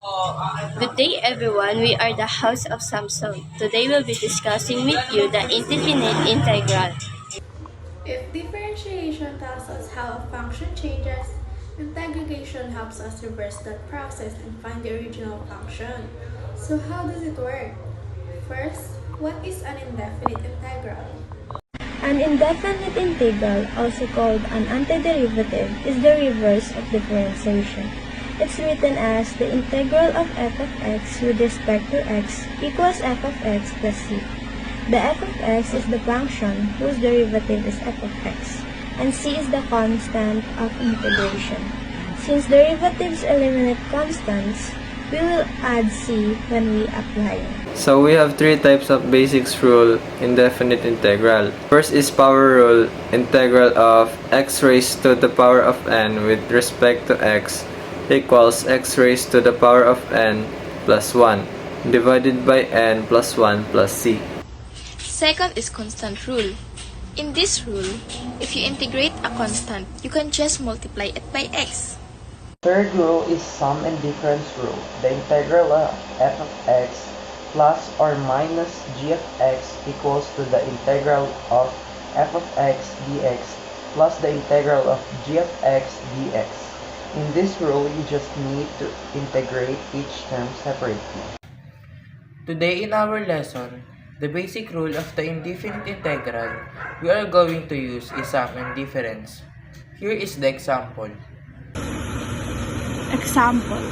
Good day everyone, we are the House of Samson. Today we'll be discussing with you the indefinite integral. If differentiation tells us how a function changes, integration helps us reverse that process and find the original function. So how does it work? First, what is an indefinite integral? An indefinite integral, also called an antiderivative, is the reverse of differentiation. It's written as the integral of f of x with respect to x equals f of x plus c. The f of x is the function whose derivative is f of x, and c is the constant of integration. Since derivatives eliminate constants, we will add c when we apply it. So we have three types of basics rule indefinite integral. First is power rule, integral of x raised to the power of n with respect to x equals x raised to the power of n plus 1 divided by n plus 1 plus c. Second is constant rule. In this rule, if you integrate a constant, you can just multiply it by x. Third rule is sum and difference rule. The integral of f of x plus or minus g of x equals to the integral of f of x dx plus the integral of g of x dx. In this rule, you just need to integrate each term separately. Today in our lesson, the basic rule of the indefinite integral we are going to use is sum and difference. Here is the example. Example.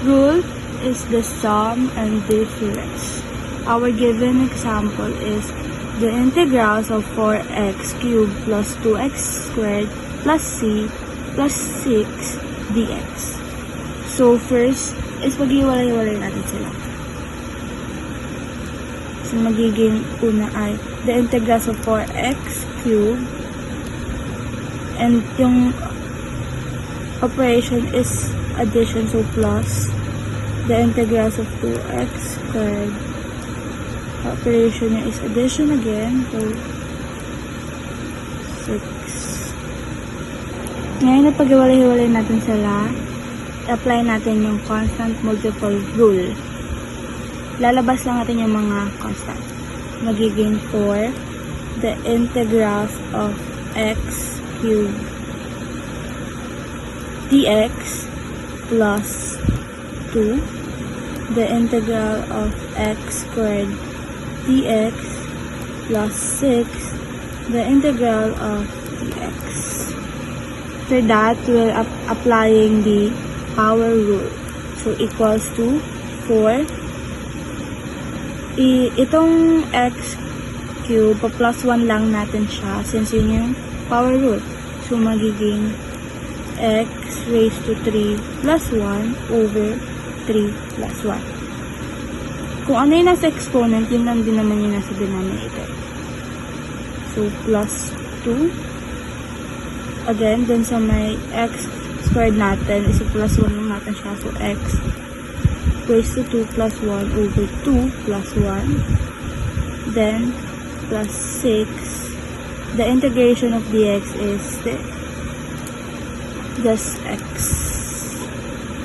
Rule is the sum and difference. Our given example is the integrals of 4x cubed plus 2x squared plus c plus 6 dx. So first is pag-iwalay-walay natin sila. So magiging una ay the integrals of 4x cubed, and yung operation is addition, so plus the integrals of 2x squared. Operation niya is addition again, so 6. Ngayon na pag-iwalay-hiwalay natin sila, apply natin yung constant multiple rule. Lalabas lang natin yung mga constant. Magiging 4, the integrals of x cubed dx plus 2, the integral of x squared dx plus 6, the integral of dx. After that, we're applying the power rule. So, equals to 4. Itong x cube, plus 1 lang natin siya since yun yung power rule. So, magiging x raised to 3 plus 1 over 3 plus 1. Kung ano yung nasa exponent, yun lang din naman yung nasa denominator. So, plus 2. Again, dun sa may x squared natin, is plus 1 lang natin siya. So, x raised to 2 plus 1 over 2 plus 1. Then, plus 6. The integration of dx is just x.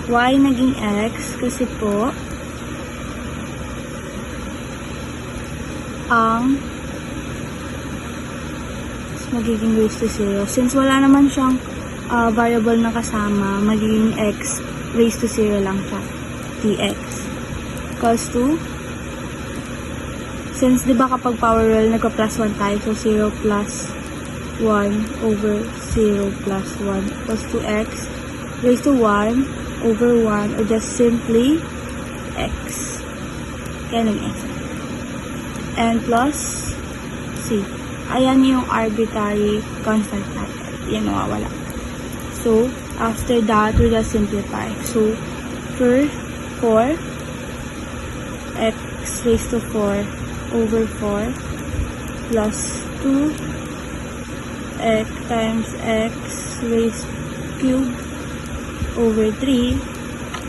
Why naging x? Kasi po, ang magiging raised to 0. Since wala naman siyang variable na kasama, magiging x raised to 0 lang siya. Dx. Equals to, since diba kapag power rule, nagka-plus 1 tayo, so 0 plus 1 over 0 plus 1 equals to x raised to 1 over 1, or just simply x. Kaya naging x. And plus c. Ayan yung arbitrary constant natin. Yan nawawala. So, after that, we just simplify. So, for 4, x raised to 4 over 4 plus 2 x times x raised cube over 3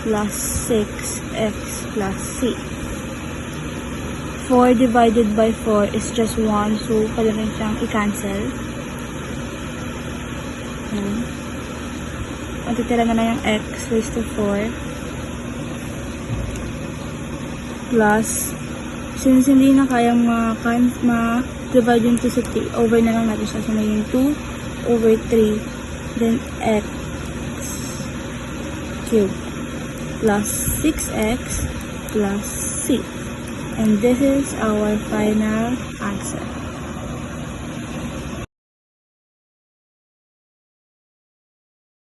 plus 6x plus c. 4 divided by 4 is just 1, so pwede rin siyang i-cancel. Matitira na yung x raised to 4 plus, since hindi na kayang ma-divide yung 2 sa 3, over na lang natin siya. So, maging 2 over 3, then x cube plus 6x plus c. And this is our final answer.